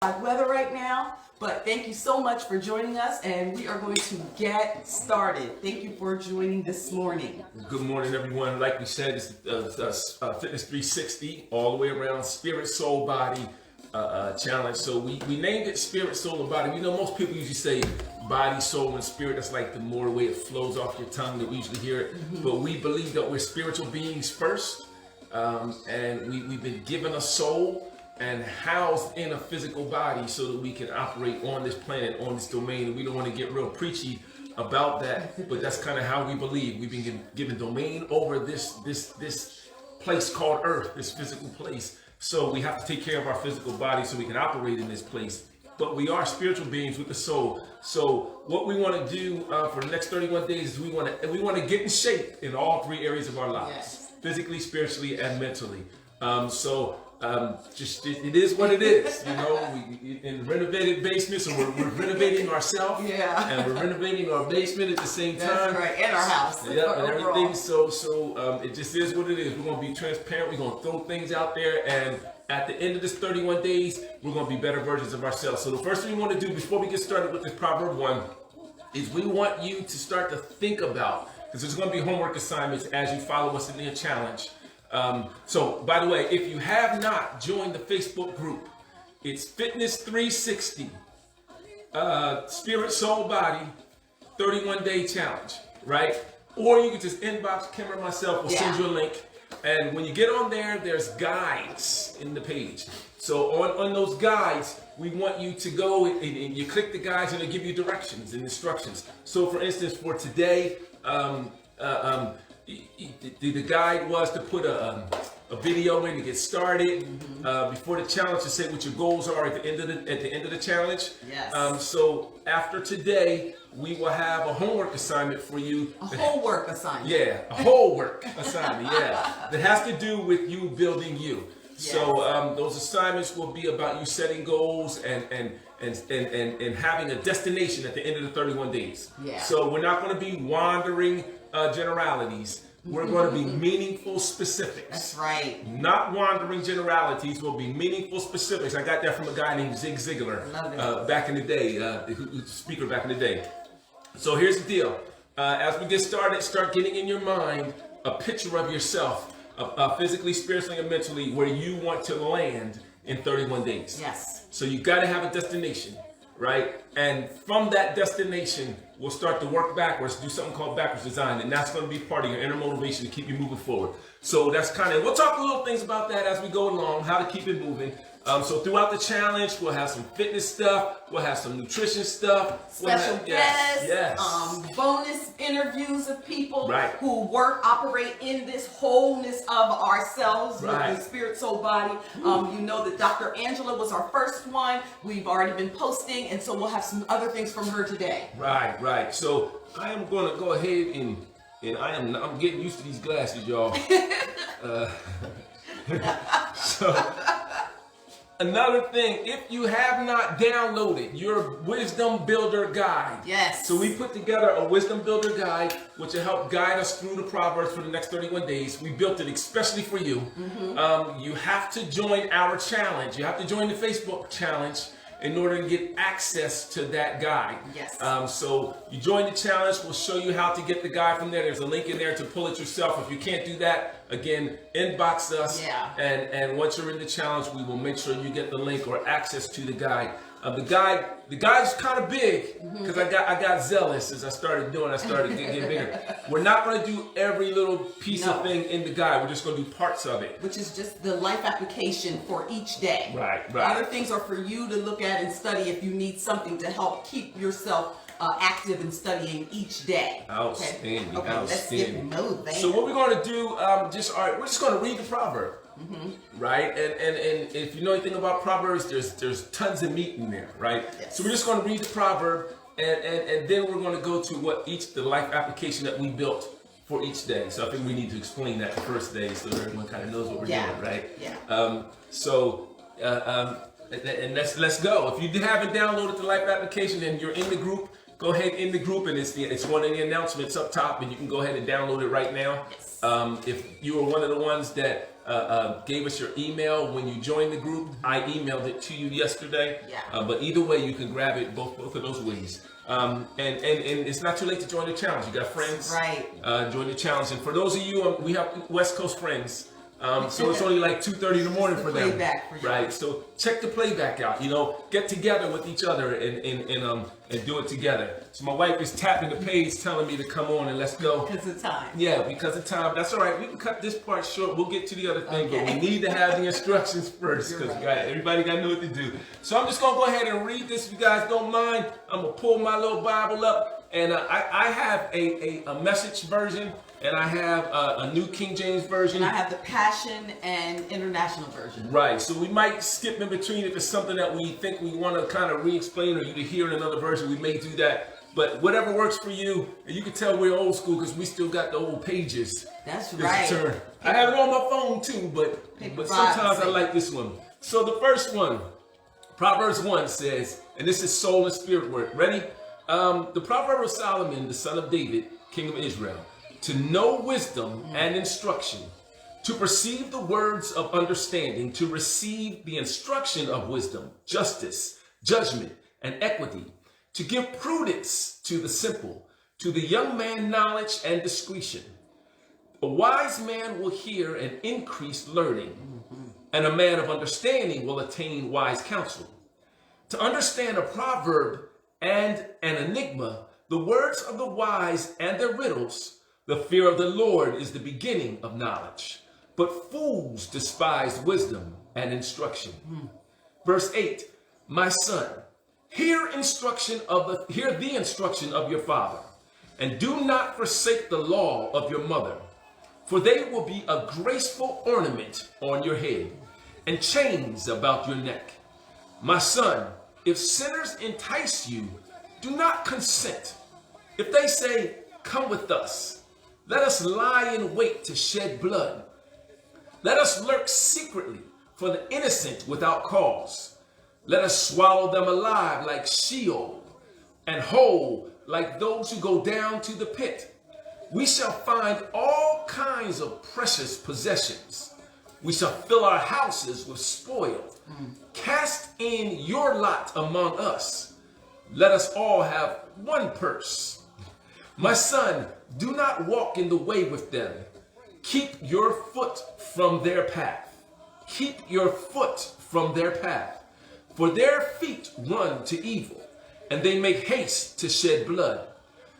Weather right now, but thank you so much for joining us, and we are going to get started. Thank you for joining this morning. Good morning, everyone. Like we said, it's Finess360 all the way around spirit, soul, body challenge. So we named it spirit, soul, and body. You know, most people usually say body, soul, and spirit. That's like the more way it flows off your tongue that we usually hear it. But we believe that we're spiritual beings first, and we've been given a soul and housed in a physical body so that we can operate on this planet, on this domain. And we don't want to get real preachy about that, but that's kind of how we believe. We've been given domain over this place called Earth, this physical place. So we have to take care of our physical body so we can operate in this place. But we are spiritual beings with the soul. So what we want to do for the next 31 days is we want to get in shape in all three areas of our lives: Yes. physically, spiritually, and mentally. It is what it is, you know. We in renovated basements, so we're renovating ourselves, and we're renovating our basement at the same time. That's right, and our house. Yeah, and everything. So it just is what it is. We're gonna be transparent. We're gonna throw things out there, and at the end of this 31 days, we're gonna be better versions of ourselves. So the first thing we want to do before we get started with this Proverb 1 is we want you to start to think about, because there's gonna be homework assignments as you follow us in the challenge. So, by the way, if you have not joined the Facebook group, it's Finess360 Spirit, Soul, Body 31-day challenge, right? Or you can just inbox Kim or myself. We'll send you a link. And when you get on there, there's guides in the page. So on those guides, we want you to go and you click the guides and it'll give you directions and instructions. So, for instance, for today, the guide was to put a video in to get started before the challenge, to say what your goals are at the end of the challenge. Yes. So after today, we will have a homework assignment for you. A whole work assignment. Yeah, a whole work assignment. Yeah, that has to do with you building you. Yes. So those assignments will be about you setting goals and having a destination at the end of the 31 days. Yeah. So we're not going to be wandering generalities. We're going to be meaningful specifics. That's right. Not wandering generalities. Will be meaningful specifics. I got that from a guy named Zig Ziglar back in the day, speaker back in the day. So here's the deal. As we get started, start getting in your mind a picture of yourself, physically, spiritually, and mentally, where you want to land in 31 days. Yes. So you got to have a destination, right? And from that destination, we'll start to work backwards, do something called backwards design, and that's going to be part of your inner motivation to keep you moving forward. So that's kind of, we'll talk a little things about that as we go along, how to keep it moving. So throughout the challenge, we'll have some fitness stuff, we'll have some nutrition stuff, Special guests, yes. Bonus interviews of people Right. who operate in this wholeness of ourselves Right. with the spirit, soul, body. You know that Dr. Angela was our first one. We've already been posting, and so we'll have some other things from her today. Right. So I am going to go ahead and I'm getting used to these glasses, y'all. So another thing, if you have not downloaded your Wisdom Builder Guide. Yes. So we put together a Wisdom Builder Guide, which will help guide us through the Proverbs for the next 31 days. We built it especially for you. You have to join our challenge. You have to join the Facebook challenge in order to get access to that guide. Yes. So you join the challenge. We'll show you how to get the guide from there. There's a link in there to pull it yourself. If you can't do that, again, inbox us. Yeah. And once you're in the challenge, we will make sure you get the link or access to the guide. The guide's kind of big because I got zealous as I started getting bigger. We're not going to do every little piece of thing in the guide. We're just going to do parts of it. Which is just the life application for each day. Right. The other things are for you to look at and study if you need something to help keep yourself active in studying each day. Outstanding. Okay, let's get moving. So what we're going to do, we're just going to read the proverb. Right? And if you know anything about Proverbs, there's tons of meat in there, right? Yes. So we're just going to read the proverb and then we're going to go to the life application that we built for each day. So I think we need to explain that the first day so everyone kind of knows what we're doing, right? Yeah. And let's go. If you haven't downloaded the life application and you're in the group, go ahead in the group, and it's one of the announcements up top, and you can go ahead and download it right now. Yes. If you are one of the ones that gave us your email when you joined the group. I emailed it to you yesterday. Yeah. But either way, you can grab it both of those ways. And it's not too late to join the challenge. You got friends, right? Join the challenge. And for those of you, we have West Coast friends. So it's only like 2:30 in the morning for them, right? So check the playback out. Get together with each other and do it together. So my wife is tapping the page, telling me to come on and let's go. Because of time. Yeah, because of time. That's all right. We can cut this part short. We'll get to the other thing, but we need to have the instructions first because everybody got to know what to do. So I'm just gonna go ahead and read this. If you guys don't mind, I'm gonna pull my little Bible up, and I have a Message version. And I have a New King James Version. And I have the Passion and International Version. Right. So we might skip in between if it's something that we think we want to kind of re-explain or you to hear in another version. We may do that. But whatever works for you. And you can tell we're old school because we still got the old pages. That's right. I have it on my phone too, but sometimes I like this one. So the first one, Proverbs 1 says, and this is soul and spirit word. Ready? The Proverb of Solomon, the son of David, king of Israel. To know wisdom and instruction, to perceive the words of understanding, to receive the instruction of wisdom, justice, judgment, and equity, to give prudence to the simple, to the young man knowledge and discretion. A wise man will hear and increase learning, and a man of understanding will attain wise counsel. To understand a proverb and an enigma, the words of the wise and their riddles, the fear of the Lord is the beginning of knowledge, but fools despise wisdom and instruction. Verse 8, my son, hear the instruction of your father, and do not forsake the law of your mother, for they will be a graceful ornament on your head and chains about your neck. My son, if sinners entice you, do not consent. If they say, come with us, let us lie in wait to shed blood. Let us lurk secretly for the innocent without cause. Let us swallow them alive like Sheol, and whole like those who go down to the pit. We shall find all kinds of precious possessions. We shall fill our houses with spoil. Cast in your lot among us. Let us all have one purse. My son, do not walk in the way with them. Keep your foot from their path. Keep your foot from their path. For their feet run to evil, and they make haste to shed blood.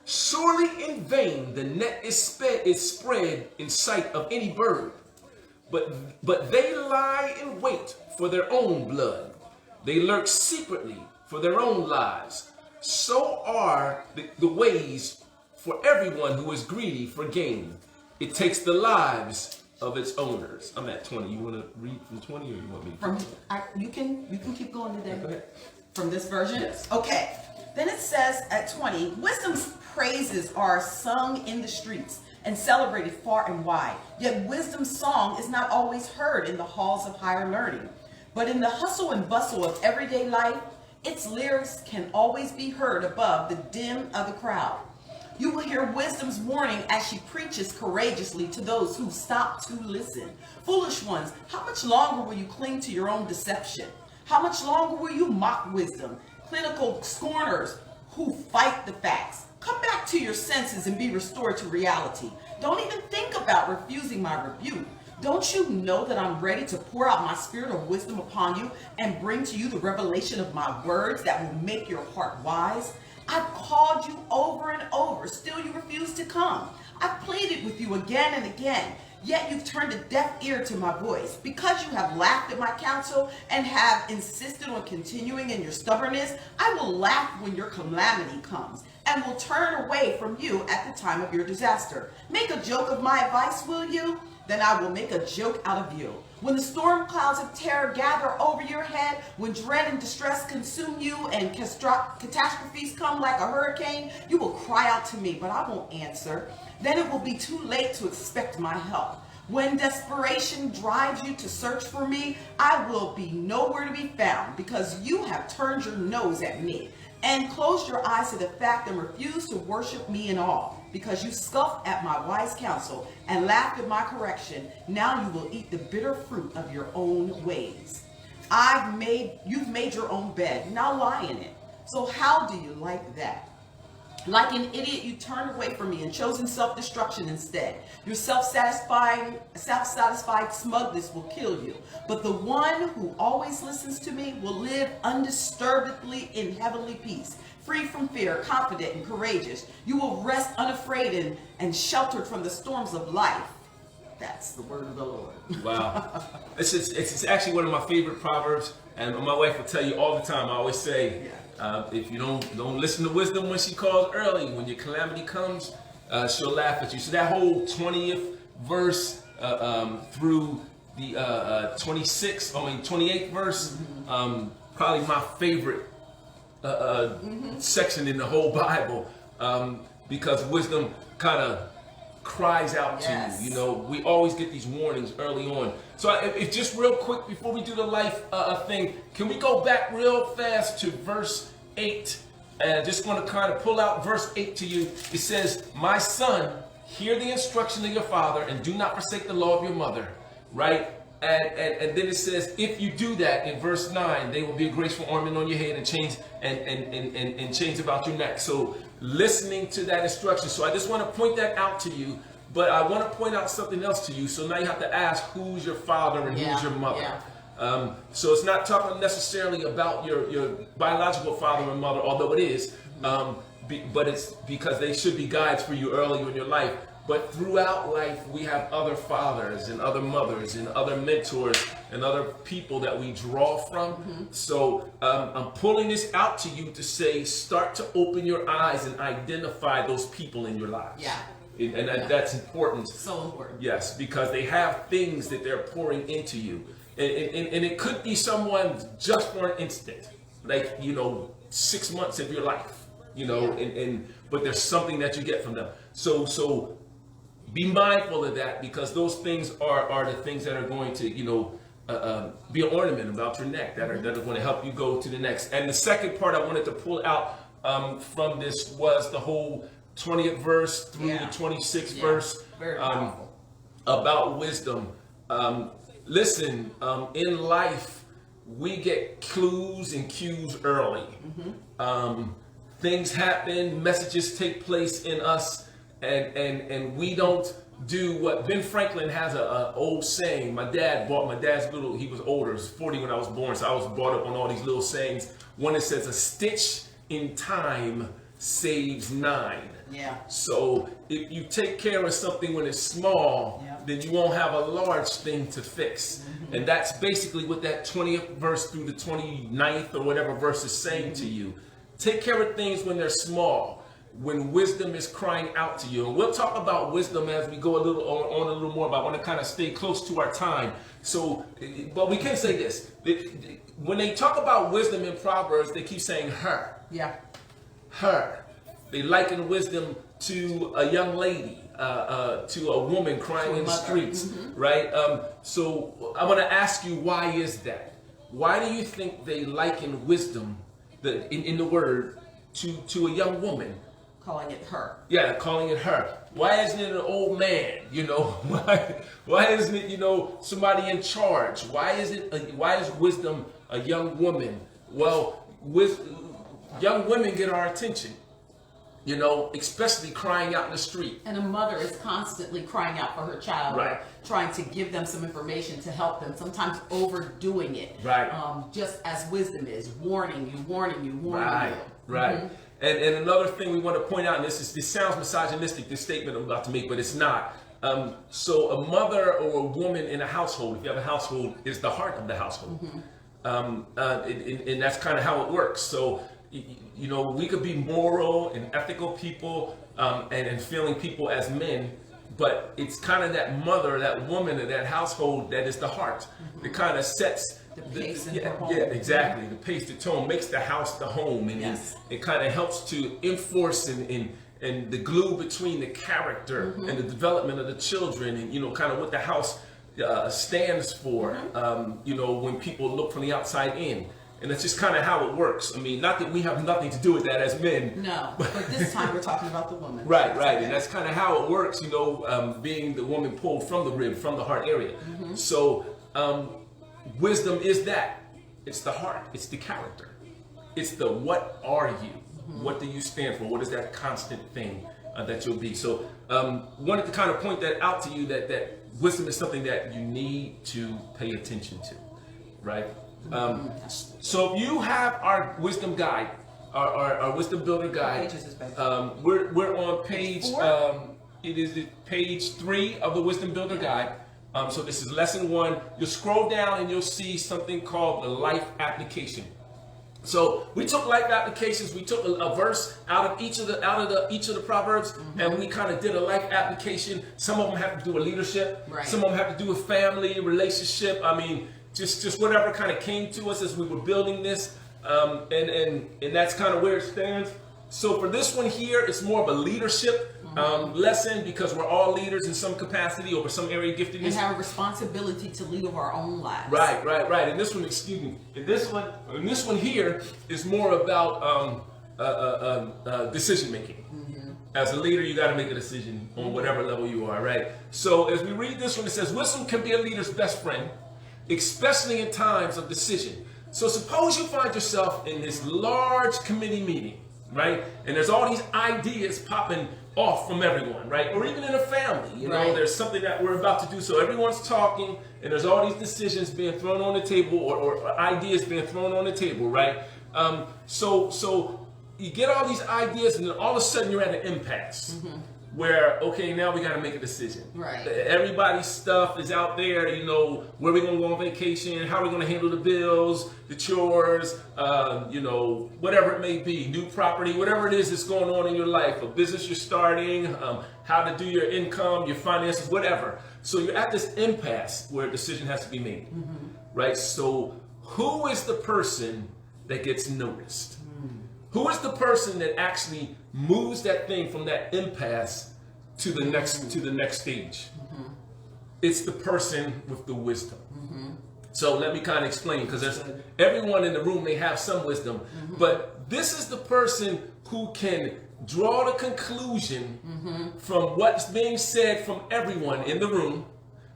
Surely in vain the net is spread in sight of any bird. But they lie in wait for their own blood. They lurk secretly for their own lives. So are the ways for everyone who is greedy for gain. It takes the lives of its owners. I'm at 20. You want to read from 20 or you want me to? You can keep going today. Go ahead. From this version? Yes. Okay. Then it says at 20, wisdom's praises are sung in the streets and celebrated far and wide. Yet wisdom's song is not always heard in the halls of higher learning. But in the hustle and bustle of everyday life, its lyrics can always be heard above the din of the crowd. You will hear wisdom's warning as she preaches courageously to those who stop to listen. Foolish ones, how much longer will you cling to your own deception? How much longer will you mock wisdom? Clinical scorners who fight the facts. Come back to your senses and be restored to reality. Don't even think about refusing my rebuke. Don't you know that I'm ready to pour out my spirit of wisdom upon you and bring to you the revelation of my words that will make your heart wise? I've called you over and over, still you refuse to come. I've pleaded with you again and again, yet you've turned a deaf ear to my voice. Because you have laughed at my counsel and have insisted on continuing in your stubbornness, I will laugh when your calamity comes and will turn away from you at the time of your disaster. Make a joke of my advice, will you? Then I will make a joke out of you. When the storm clouds of terror gather over your head, when dread and distress consume you and catastrophes come like a hurricane, you will cry out to me, but I won't answer. Then it will be too late to expect my help. When desperation drives you to search for me, I will be nowhere to be found because you have turned your nose at me. And closed your eyes to the fact and refused to worship me in awe, because you scoffed at my wise counsel and laughed at my correction. Now you will eat the bitter fruit of your own ways. You've made your own bed. Now lie in it. So how do you like that? Like an idiot, you turned away from me and chosen self-destruction instead. Your self-satisfied smugness will kill you. But the one who always listens to me will live undisturbedly in heavenly peace, free from fear, confident and courageous. You will rest unafraid and sheltered from the storms of life. That's the word of the Lord. Wow. It's actually one of my favorite proverbs, and my wife will tell you all the time. I always say, if you don't listen to wisdom when she calls early, when your calamity comes, she'll laugh at you. So that whole 20th verse through the 28th verse, probably my favorite section in the whole Bible, because wisdom kind of cries out to you. You know, we always get these warnings early on. So if just real quick before we do the life thing, can we go back real fast to verse 8? And I just want to kind of pull out verse 8 to you. It says, my son, hear the instruction of your father and do not forsake the law of your mother. Right? And then it says, if you do that, in verse 9, they will be a graceful ornament on your head and chains and chains about your neck. So listening to that instruction. So I just want to point that out to you, but I want to point out something else to you. So now you have to ask, who's your father and who's your mother? So it's not talking necessarily about your biological father and mother, although it is, but it's because they should be guides for you early in your life. But throughout life, we have other fathers and other mothers and other mentors and other people that we draw from. So I'm pulling this out to you to say, start to open your eyes and identify those people in your lives. And that's important. So important. Yes, because they have things that they're pouring into you. And it could be someone just for an instant, like, 6 months of your life, but there's something that you get from them. So be mindful of that, because those things are the things that are going to, be an ornament about your neck, that are going to help you go to the next. And the second part I wanted to pull out from this was the whole 20th verse through the 26th verse about wisdom. Listen, in life, we get clues and cues early. Things happen, messages take place in us, and we don't do what Ben Franklin has a old saying. My dad's little, he was older, he was 40 when I was born, so I was brought up on all these little sayings. One that says, a stitch in time saves 9. So if you take care of something when it's small, then you won't have a large thing to fix. And that's basically what that 20th verse through the 29th or whatever verse is saying to you. Take care of things when they're small, when wisdom is crying out to you. And we'll talk about wisdom as we go a little more, but I want to kind of stay close to our time. So, but we can say this. When they talk about wisdom in Proverbs, they keep saying her. Her. They liken wisdom to a young lady, to a woman crying in the streets, right? So I want to ask you, why is that? Why do you think they liken wisdom in the word to a young woman? Calling it her. Yeah, calling it her. Why isn't it an old man? Why isn't it somebody in charge? Why is wisdom a young woman? Well, young women get our attention. Especially crying out in the street. And a mother is constantly crying out for her child, right, trying to give them some information to help them, sometimes overdoing it. Right. Just as wisdom is, warning you. Right. And another thing we want to point out, and this sounds misogynistic, this statement I'm about to make, but it's not. So a mother or a woman in a household, if you have a household, is the heart of the household. And that's kind of how it works. So we could be moral and ethical people and feeling people as men, but it's kind of that mother, that woman of that household that is the heart. That kind of sets the pace in the home. Yeah, exactly. The pace, the tone, makes the house the home, and it kind of helps to enforce and the glue between the character and the development of the children, and kind of what the house stands for. When people look from the outside in. And that's just kind of how it works. I mean, not that we have nothing to do with that as men. No, but this time we're talking about the woman. Right. And that's kind of how it works, being the woman pulled from the rib, from the heart area. So wisdom is that. It's the heart. It's the character. It's the what are you? What do you stand for? What is that constant thing that you'll be? So wanted to kind of point that out to you that wisdom is something that you need to pay attention to, right? So if you have our wisdom guide, our wisdom builder guide, we're on page, it is page 3 of the wisdom builder guide. So this is lesson 1. You'll scroll down and you'll see something called the life application. So we took life applications. We took a verse out of each of the proverbs, and we kind of did a life application. Some of them have to do with leadership. Right. Some of them have to do with family, relationship. I mean, just whatever kind of came to us as we were building this, and that's kind of where it stands. So for this one here, it's more of a leadership lesson, because we're all leaders in some capacity over some area of giftedness. And have a responsibility to lead over our own lives. Right. And this one, and this one here is more about decision making. As a leader, you got to make a decision on whatever level you are, right? So as we read this one, it says, wisdom can be a leader's best friend, especially in times of decision. So suppose you find yourself in this large committee meeting, right? And there's all these ideas popping off from everyone, right? Or even in a family, you know, there's something that we're about to do. So everyone's talking, and there's all these decisions being thrown on the table, or ideas being thrown on the table, right? So you get all these ideas, and then all of a sudden you're at an impasse. Where, okay, now we got to make a decision. Right. Everybody's stuff is out there, you know, where we going to go on vacation, how we going to handle the bills, the chores, you know, whatever it may be, new property, whatever it is that's going on in your life, a business you're starting, how to do your income, your finances, whatever. So you're at this impasse where a decision has to be made, right? So who is the person that gets noticed? Who is the person that actually moves that thing from that impasse to the next stage? It's the person with the wisdom. So let me kind of explain, because there's everyone in the room may have some wisdom, but this is the person who can draw the conclusion from what's being said from everyone in the room,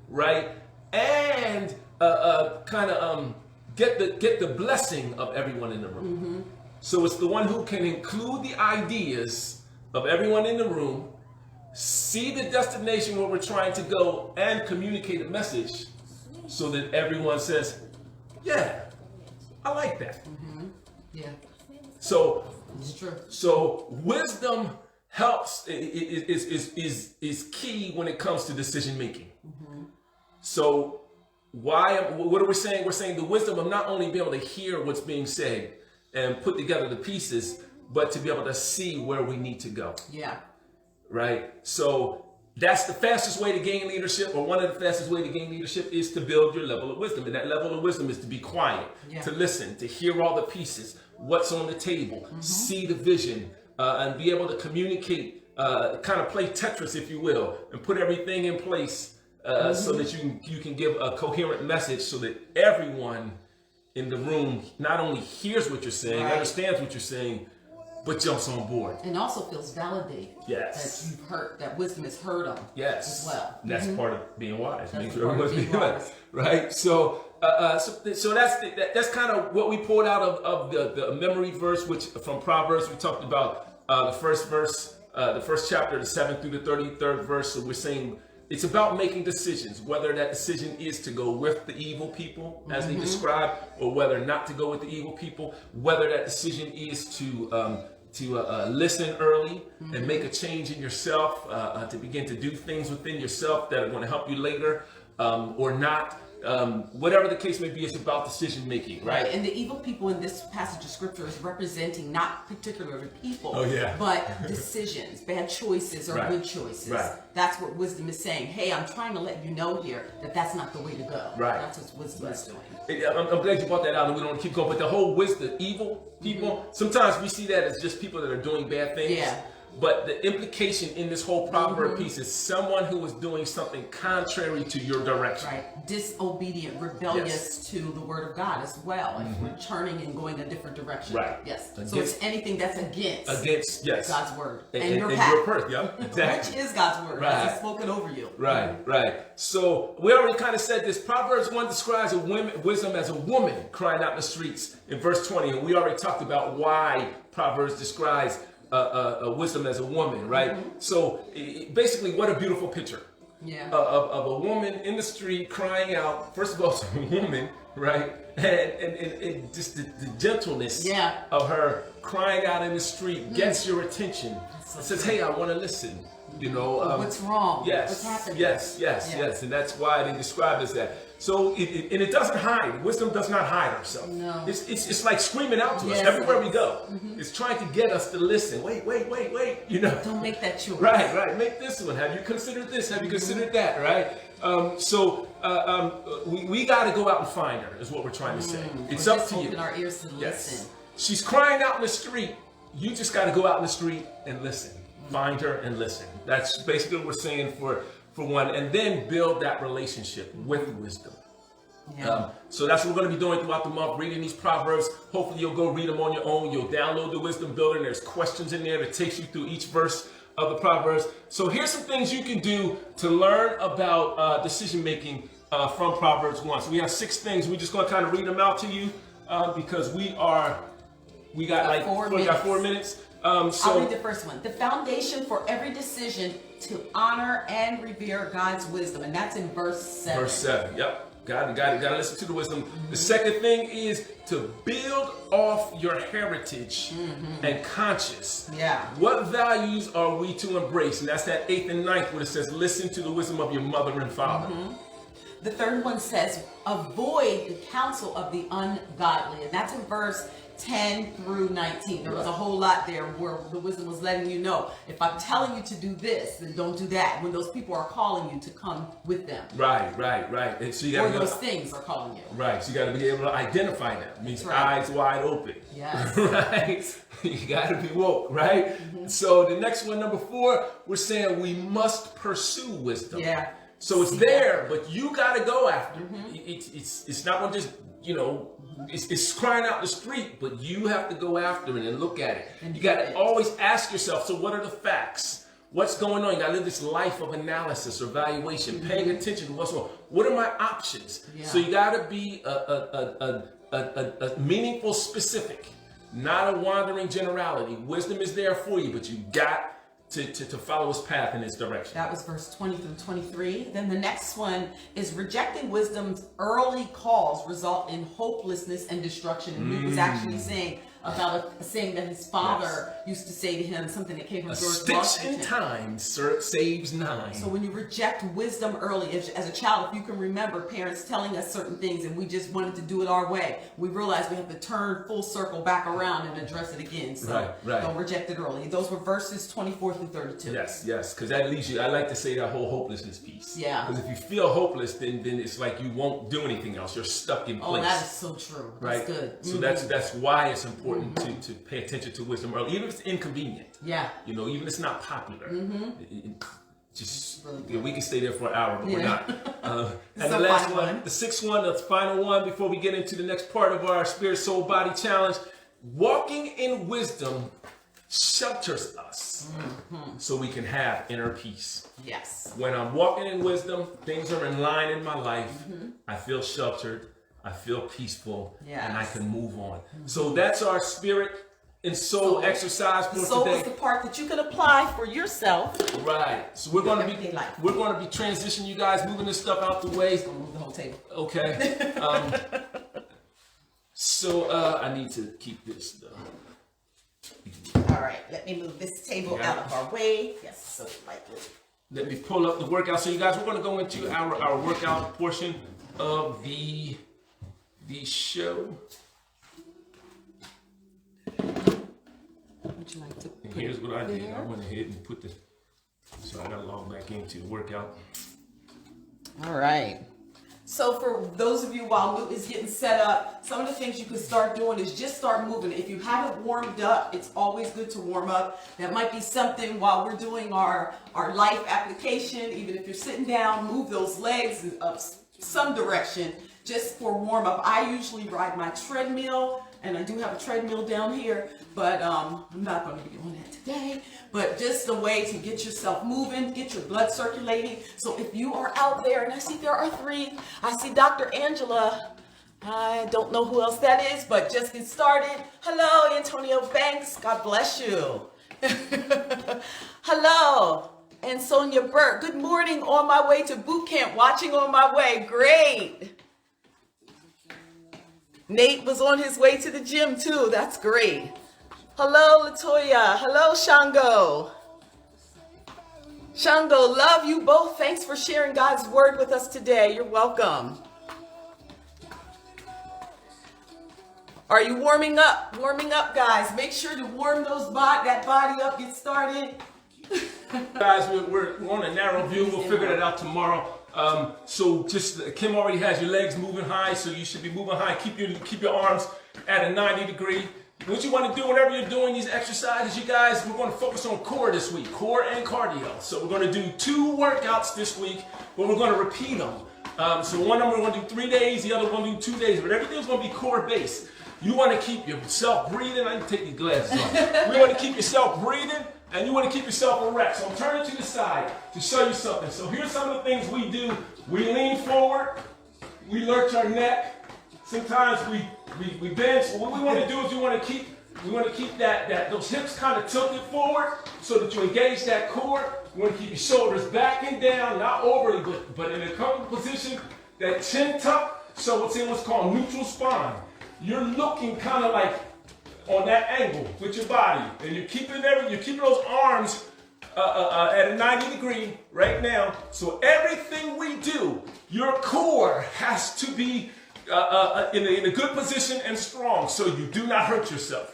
right? And get the blessing of everyone in the room. So it's the one who can include the ideas of everyone in the room, see the destination where we're trying to go, and communicate a message so that everyone says, yeah, I like that. Yeah. So It's true. So wisdom helps, is key when it comes to decision making. So what are we saying? We're saying the wisdom of not only being able to hear what's being said and put together the pieces, but to be able to see where we need to go. Yeah. Right? So that's the fastest way to gain leadership, or one of the fastest way to gain leadership is to build your level of wisdom. And that level of wisdom is to be quiet, to listen, to hear all the pieces, what's on the table, see the vision, and be able to communicate, kind of play Tetris, if you will, and put everything in place so that you can give a coherent message so that everyone in the room not only hears what you're saying, understands what you're saying, but jumps on board. And also feels validated. Yes. That you've heard, that wisdom is heard on. Yes. As well. And that's part of being wise. Make sure everyone's being wise. Right? So so that's kind of what we pulled out of the memory verse, which from Proverbs, we talked about the first verse, the first chapter, the 7th through the 33rd verse. So we're saying it's about making decisions, whether that decision is to go with the evil people, as they describe, or whether not to go with the evil people, whether that decision is to listen early and make a change in yourself, to begin to do things within yourself that are going to help you later, or not. Whatever the case may be, it's about decision making, right? And the evil people in this passage of scripture is representing not particularly people, but decisions, bad choices or good choices. That's what wisdom is saying. Hey, I'm trying to let you know here that that's not the way to go. That's what wisdom is doing. I'm glad you brought that out, and we don't want to keep going. But the whole wisdom, evil people, sometimes we see that as just people that are doing bad things. But the implication in this whole proverb piece is someone who is doing something contrary to your direction. Right. Disobedient, rebellious to the word of God as well. If we're turning and going a different direction. Right. Yes. Against, so it's anything that's against yes. God's word. And your path. Yep. Exactly. Which is God's word. Right. It's spoken over you. Right, right. So we already kind of said this. Proverbs 1 describes wisdom as a woman crying out in the streets in verse 20. And we already talked about why Proverbs describes wisdom as a woman, right? So basically, what a beautiful picture of a woman in the street crying out. First of all, it's a woman, right? And just the gentleness of her crying out in the street gets your attention. It says, hey, I want to listen. You know, what's wrong? Yes, what's happening? Yes, and that's why they describe it as that. So it doesn't hide. Wisdom does not hide herself. No. It's like screaming out to us everywhere we go. It's trying to get us to listen. Wait. You know, don't make that choice. Right. Make this one. Have you considered this? Have you considered that? Right. We got to go out and find her. Is what we're trying to say. It's up to you. Open our ears to listen. She's crying out in the street. You just got to go out in the street and listen. Find her and listen. That's basically what we're saying for one, and then build that relationship with wisdom. So that's what we're going to be doing throughout the month, reading these Proverbs. Hopefully you'll go read them on your own. You'll download the Wisdom Builder, and there's questions in there that takes you through each verse of the Proverbs. So here's some things you can do to learn about decision making from Proverbs 1. So we have 6 things. We're just going to kind of read them out to you because we got 4 minutes. I'll read the first one. The foundation for every decision to honor and revere God's wisdom. And that's in verse 7. Verse 7, yep. Got to listen to the wisdom. The second thing is to build off your heritage and conscience. Yeah. What values are we to embrace? And that's that 8th and 9th where it says, listen to the wisdom of your mother and father. The third one says, avoid the counsel of the ungodly. And that's in verse 10 through 19. There was a whole lot there where the wisdom was letting you know, if I'm telling you to do this, then don't do that. When those people are calling you to come with them. Right. And so you gotta those things are calling you. Right. So you got to be able to identify them. It means eyes wide open. Yes. Right. You got to be woke. Right. So the next one, number 4, we're saying we must pursue wisdom. Yeah. So it's there, but you got to go after it. It's not going to just, you know, it's crying out in the street, but you have to go after it and look at it. And you got to always ask yourself, so what are the facts? What's going on? You got to live this life of analysis or evaluation, paying attention to what's going on. What are my options? So you got to be a meaningful specific, not a wandering generality. Wisdom is there for you, but you got to follow his path in his direction. That was verse 20 through 23. Then the next one is rejecting wisdom's early calls result in hopelessness and destruction. And Luke was actually saying about a saying that his father used to say to him, something that came from George Washington. Washington. In time saves 9. So when you reject wisdom early, as a child, if you can remember parents telling us certain things and we just wanted to do it our way, we realized we have to turn full circle back around and address it again. So don't reject it early. Those were verses 24 through 32. Yes, because that leads you, I like to say that whole hopelessness piece. Yeah. Because if you feel hopeless, then it's like you won't do anything else. You're stuck in place. Oh, that is so true. That's good. So that's why it's important to pay attention to wisdom early, even if it's inconvenient. Yeah. You know, even if it's not popular. We can stay there for an hour, but we're not. And the last one, the 6th one, the final one, before we get into the next part of our Spirit, Soul, Body Challenge. Walking in wisdom shelters us so we can have inner peace. Yes. When I'm walking in wisdom, things are in line in my life. I feel sheltered. I feel peaceful, and I can move on. So that's our spirit and soul exercise for today. Soul is the part that you can apply for yourself. Right. So we're going to be transitioning you guys, moving this stuff out the way. Move the whole table. Okay. I need to keep this though. All right. Let me move this table out of our way. Yes. So lightly. Let me pull up the workout. So you guys, we're going to go into our workout portion of the show. Would you like to and here's what I did. I went ahead and put so I got to log back into the workout. All right. So for those of you, while Moot is getting set up, some of the things you can start doing is just start moving. If you haven't warmed up, it's always good to warm up. That might be something while we're doing our life application. Even if you're sitting down, move those legs in some direction just for warm up. I usually ride my treadmill, and I do have a treadmill down here, but I'm not going to be doing that today. But just a way to get yourself moving, get your blood circulating. So if you are out there, and I see there are 3, I see Dr. Angela. I don't know who else that is, but just get started. Hello, Antonio Banks. God bless you. Hello. And Sonia Burke. Good morning, on my way to boot camp, watching on my way. Great. Nate was on his way to the gym too. That's great. Hello, Latoya. Hello, Shango. Shango, love you both. Thanks for sharing God's word with us today. You're welcome. Are you warming up? Warming up, guys. Make sure to warm that body up. Get started. Guys, we're on a narrow view. We'll figure that out tomorrow. So just Kim already has your legs moving high, so you should be moving high. Keep your arms at a 90 degree. What you want to do whenever you're doing these exercises, you guys, we're going to focus on core this week, core and cardio. So we're going to do 2 workouts this week, but we're going to repeat them. So one of them we're going to do 3 days, the other one we're going to do 2 days, but everything's going to be core based. You want to keep yourself breathing. I can take your glasses off. You want to keep yourself breathing, and you want to keep yourself erect. So I'm turning to the side to show you something. So here's some of the things we do. We lean forward. We lurch our neck. Sometimes we bend. So what we want to do is we want to keep those hips kind of tilted forward so that you engage that core. You want to keep your shoulders back and down, not overly, but in a comfortable position. That chin tuck. So it's in what's called neutral spine. You're looking kind of like on that angle with your body, and you're keeping those arms at a 90 degree right now. So everything we do, your core has to be in a good position and strong, so you do not hurt yourself.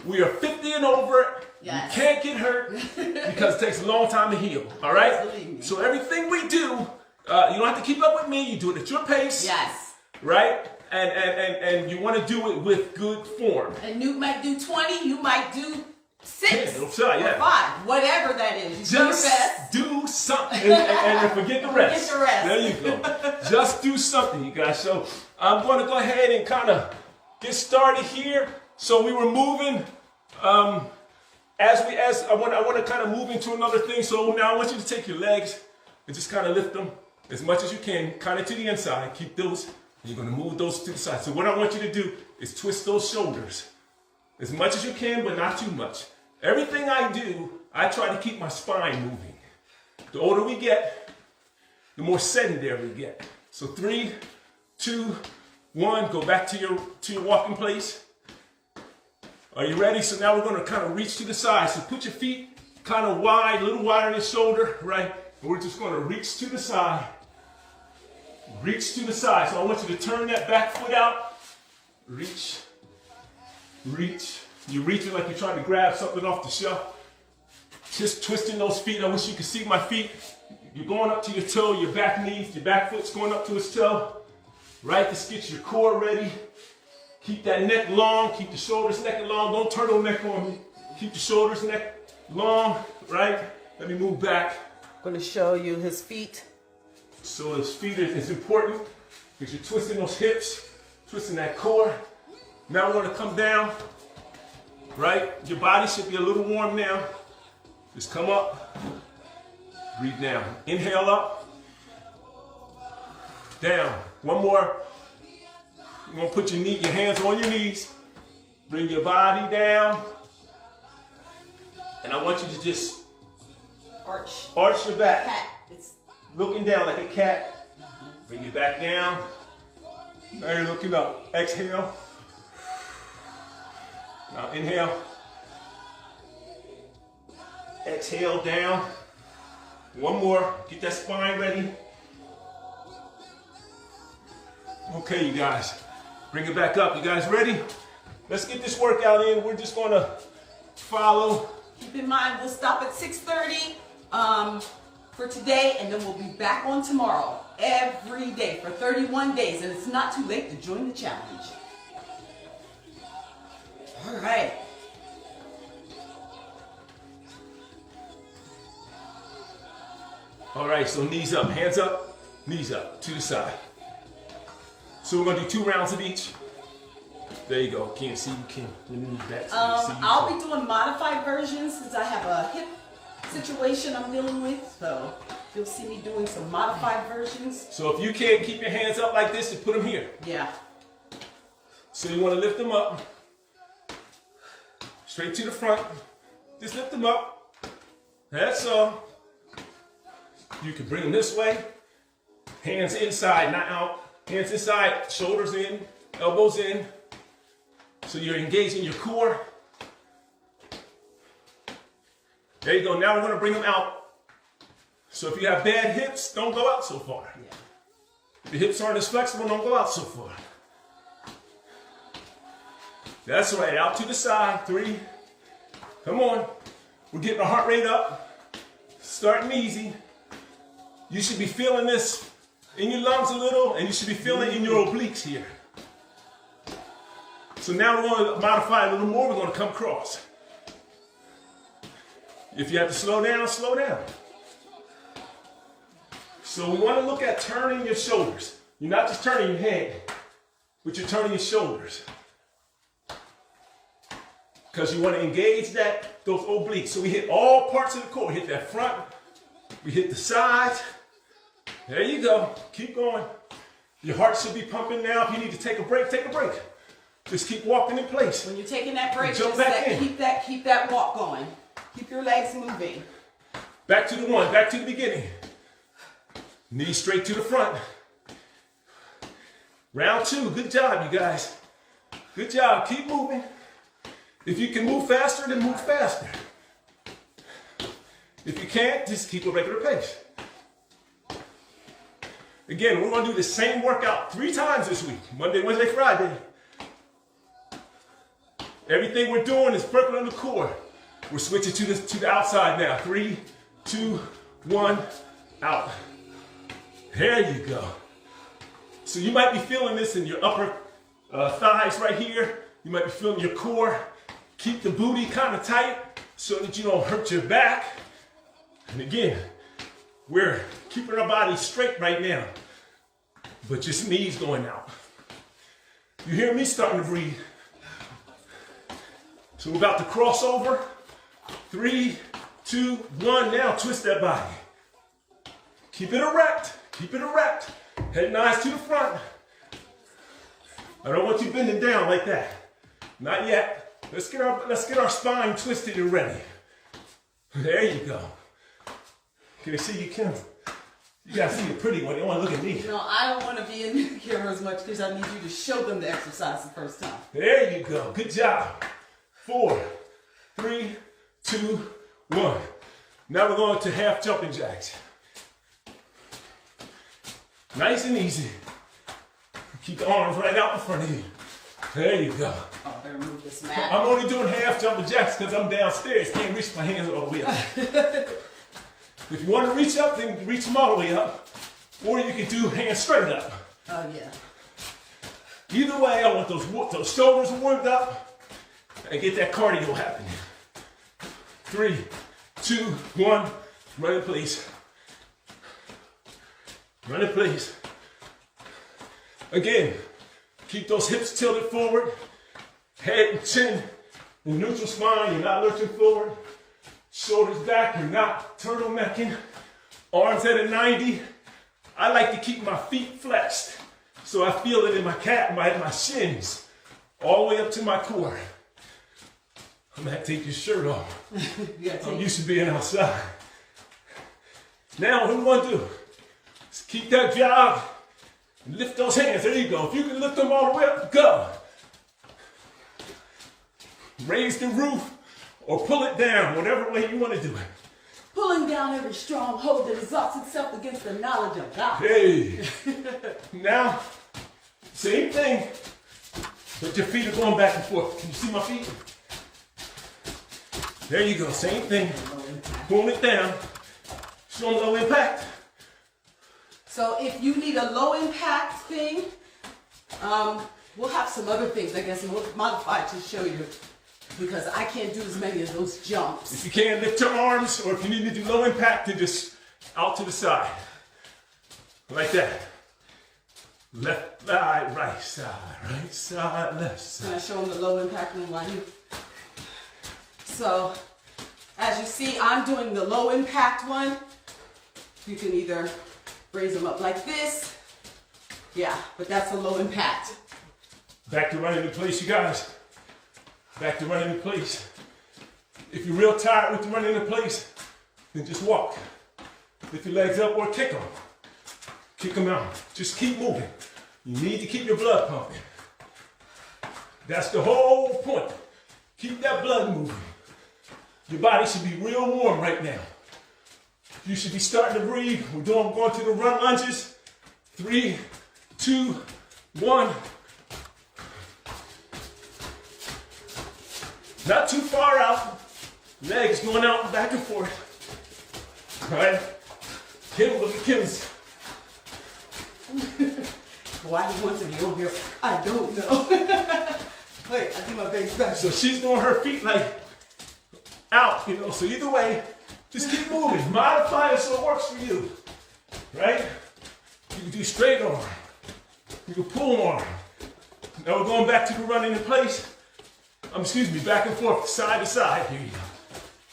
We are 50 and over. Yes. You can't get hurt because it takes a long time to heal. All right. So everything we do, you don't have to keep up with me. You do it at your pace. Yes. Right. And you want to do it with good form. And you might do 20, you might do 6 or 5, whatever that is. You just do something and forget the rest. Forget the rest. There you go. Just do something, you guys. So I'm going to go ahead and kind of get started here. So we were moving. As I want to kind of move into another thing. So now I want you to take your legs and just kind of lift them as much as you can, kind of to the inside. Keep those. You're going to move those to the side. So what I want you to do is twist those shoulders as much as you can, but not too much. Everything I do, I try to keep my spine moving. The older we get, the more sedentary we get. So 3, 2, 1, go back to your walking place. Are you ready? So now we're going to kind of reach to the side. So put your feet kind of wide, a little wider than the shoulder, right? And we're just going to reach to the side. Reach to the side. So I want you to turn that back foot out. Reach. Reach. You're reaching like you're trying to grab something off the shelf. Just twisting those feet. I wish you could see my feet. You're going up to your toe, your back knees, your back foot's going up to its toe. Right? Just get your core ready. Keep that neck long. Keep the shoulders, neck long. Don't turtleneck on me. Keep the shoulders, neck long. Right? Let me move back. I'm going to show you his feet. So his feet is important because you're twisting those hips, twisting that core. Now we're going to come down, right? Your body should be a little warm now. Just come up, breathe down. Inhale up, down. One more. You're going to put your hands on your knees, bring your body down, and I want you to just arch your back. Looking down like a cat. Bring it back down. Now you're looking up. Exhale. Now inhale. Exhale down. One more. Get that spine ready. Okay, you guys. Bring it back up. You guys ready? Let's get this workout in. We're just going to follow. Keep in mind, we'll stop at 6:30. for today, and then we'll be back on tomorrow every day for 31 days. And it's not too late to join the challenge. All right. All right, so knees up, hands up, knees up, to the side. So we're gonna do 2 rounds of each. There you go. Can't see you, can. Let me move back. I'll be doing modified versions since I have a hip situation I'm dealing with. So you'll see me doing some modified versions. So if you can't keep your hands up like this, just put them here. Yeah. So you want to lift them up, straight to the front. Just lift them up. That's all. You can bring them this way. Hands inside, not out. Hands inside, shoulders in, elbows in. So you're engaging your core. There you go. Now we're going to bring them out. So if you have bad hips, don't go out so far. Yeah. If your hips aren't as flexible, don't go out so far. That's right. Out to the side. 3. Come on. We're getting our heart rate up. Starting easy. You should be feeling this in your lungs a little, and you should be feeling it in your obliques here. So now we're going to modify a little more. We're going to come cross. If you have to slow down, slow down. So we want to look at turning your shoulders. You're not just turning your head, but you're turning your shoulders. Because you want to engage those obliques. So we hit all parts of the core. We hit that front. We hit the sides. There you go. Keep going. Your heart should be pumping now. If you need to take a break, take a break. Just keep walking in place. When you're taking that break, Jump back in. keep that walk going. Keep your legs moving. Back to the one. Back to the beginning. Knees straight to the front. Round 2. Good job, you guys. Good job. Keep moving. If you can move faster, then move faster. If you can't, just keep a regular pace. Again, we're going to do the same workout 3 times this week. Monday, Wednesday, Friday. Everything we're doing is working on the core. We're switching to the outside now. 3, 2, 1, out. There you go. So you might be feeling this in your upper thighs right here. You might be feeling your core. Keep the booty kind of tight so that you don't hurt your back. And again, we're keeping our body straight right now, but just knees going out. You hear me starting to breathe. So we're about to cross over. 3, 2, 1. Now twist that body. Keep it erect. Keep it erect. Head and eyes to the front. I don't want you bending down like that. Not yet. Let's get our spine twisted and ready. There you go. Can I see you, Kim? You gotta see the pretty one. You don't want to look at me. No, I don't want to be in the camera as much because I need you to show them the exercise the first time. There you go. Good job. 4, 3, 2, 1. Now we're going to half jumping jacks. Nice and easy. Keep the arms right out in front of you. There you go. Oh, better move this mat. I'm only doing half jumping jacks because I'm downstairs. Can't reach my hands all the way up. If you want to reach up, then reach them all the way up. Or you can do hands straight up. Oh, yeah. Either way, I want those shoulders warmed up and get that cardio happening. 3, 2, 1. Run it, please. Run it, please. Again, keep those hips tilted forward. Head and chin in neutral spine. You're not lurching forward. Shoulders back. You're not turtlenecking. Arms at a 90. I like to keep my feet flexed so I feel it in my shins, all the way up to my core. I'm gonna have to take your shirt off. I'm used to being outside. Now, what we want to do is keep that jog. Lift those hands. There you go. If you can lift them all the way up, go. Raise the roof or pull it down, whatever way you want to do it. Pulling down every stronghold that exalts itself against the knowledge of God. Hey. Now, same thing, but your feet are going back and forth. Can you see my feet? There you go. Same thing. Pulling it down. from low impact. So if you need a low impact thing, we'll have some other things, I guess, modified to show you, because I can't do as many of those jumps. If you can't lift your arms, or if you need to do low impact, then just out to the side. Like that. Left side, right side, left side. Can I show them the low impact one while you? So, as you see, I'm doing the low impact one. You can either raise them up like this. Yeah, but that's a low impact. Back to running in place, you guys. Back to running in place. If you're real tired with the running in place, then just walk. Lift your legs up or kick them. Kick them out. Just keep moving. You need to keep your blood pumping. That's the whole point. Keep that blood moving. Your body should be real warm right now. You should be starting to breathe. We're going to the run lunges. 3, 2, 1. Not too far out. Legs going out back and forth. All right? Kim, look at Kim's. Why he wants to be over here, I don't know. Wait, I do my best back. So she's doing her feet like out, you know. So either way, just keep moving. Modify it so it works for you. Right? You can do straight arm. You can pull arm. Now we're going back to the running in place. Back and forth, side to side. Here you go.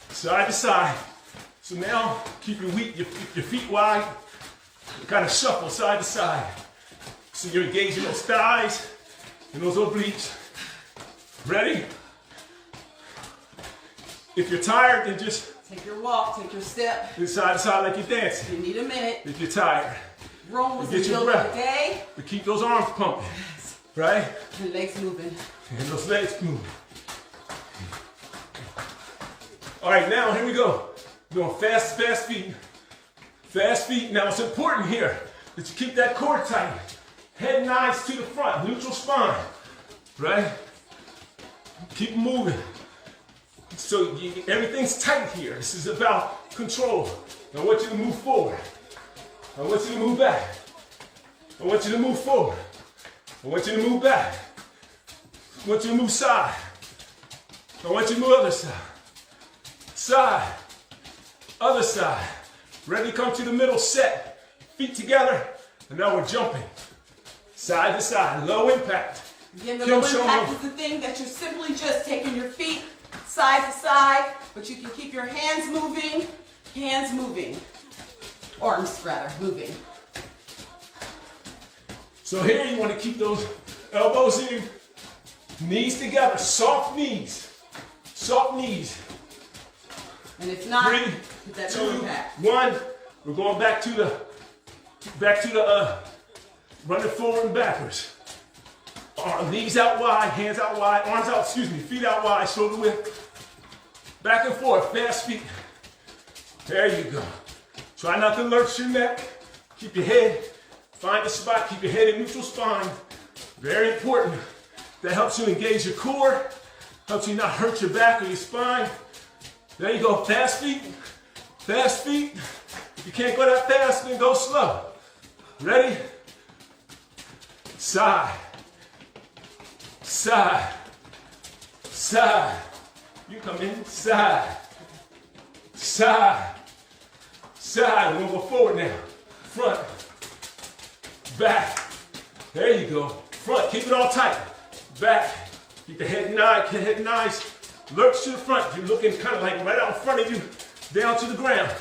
Side to side. So now keep your feet wide. Kind of shuffle side to side. So you're engaging those thighs and those obliques. Ready? If you're tired, then just take your walk, take your step. Side to side like you're dancing. You need a minute. If you're tired. Rome was the get your build of breath. the day. But keep those arms pumping. Right? And legs moving. And those legs moving. All right, now here we go. We're going fast feet. Fast feet. Now it's important here that you keep that core tight. Head and eyes to the front, neutral spine. Right? Keep moving. So everything's tight here. This is about control. I want you to move forward. I want you to move back. I want you to move forward. I want you to move back. I want you to move side. I want you to move other side. Side. Other side. Ready to come to the middle set. Feet together. And now we're jumping. Side to side. Low impact. Again, the low impact is the thing that you're simply just taking your feet side to side, but you can keep your hands moving. Arms rather, moving. So here you want to keep those elbows in, knees together, soft knees. Soft knees. And if not, 3, put that 2, low impact. 1. We're going back to the running forward and backwards. Knees out wide, hands out wide, arms out, feet out wide, shoulder width. Back and forth, fast feet. There you go. Try not to lurch your neck. Keep your head, find the spot, keep your head in neutral spine. Very important. That helps you engage your core, helps you not hurt your back or your spine. There you go, fast feet. Fast feet. If you can't go that fast, then go slow. Ready? Side. Side. Side. You come in. Side. Side. Side. We're going to go forward now. Front. Back. There you go. Front. Keep it all tight. Back. Keep the head nice. Lurch to the front. You're looking kind of like right out in front of you. Down to the ground.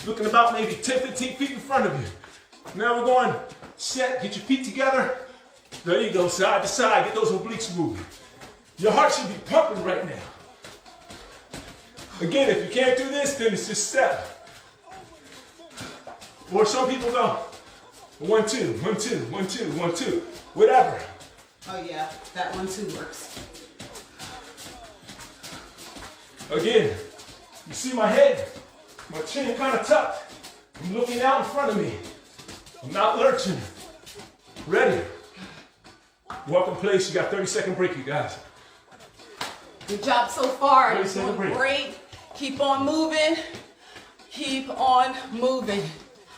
Looking about maybe 10, 15 feet in front of you. Now we're going set. Get your feet together. There you go. Side to side. Get those obliques moving. Your heart should be pumping right now. Again, if you can't do this, then it's just step. Or some people go 1, 2, 1, 2, 1, 2, 1, 2. Whatever. Oh yeah, that 1, 2 works. Again, you see my head, my chin kind of tucked. I'm looking out in front of me. I'm not lurching. Ready? Walk in place. You got 30-second break, you guys. Good job so far. You're 30-second doing break. great. Keep on moving. Keep on moving.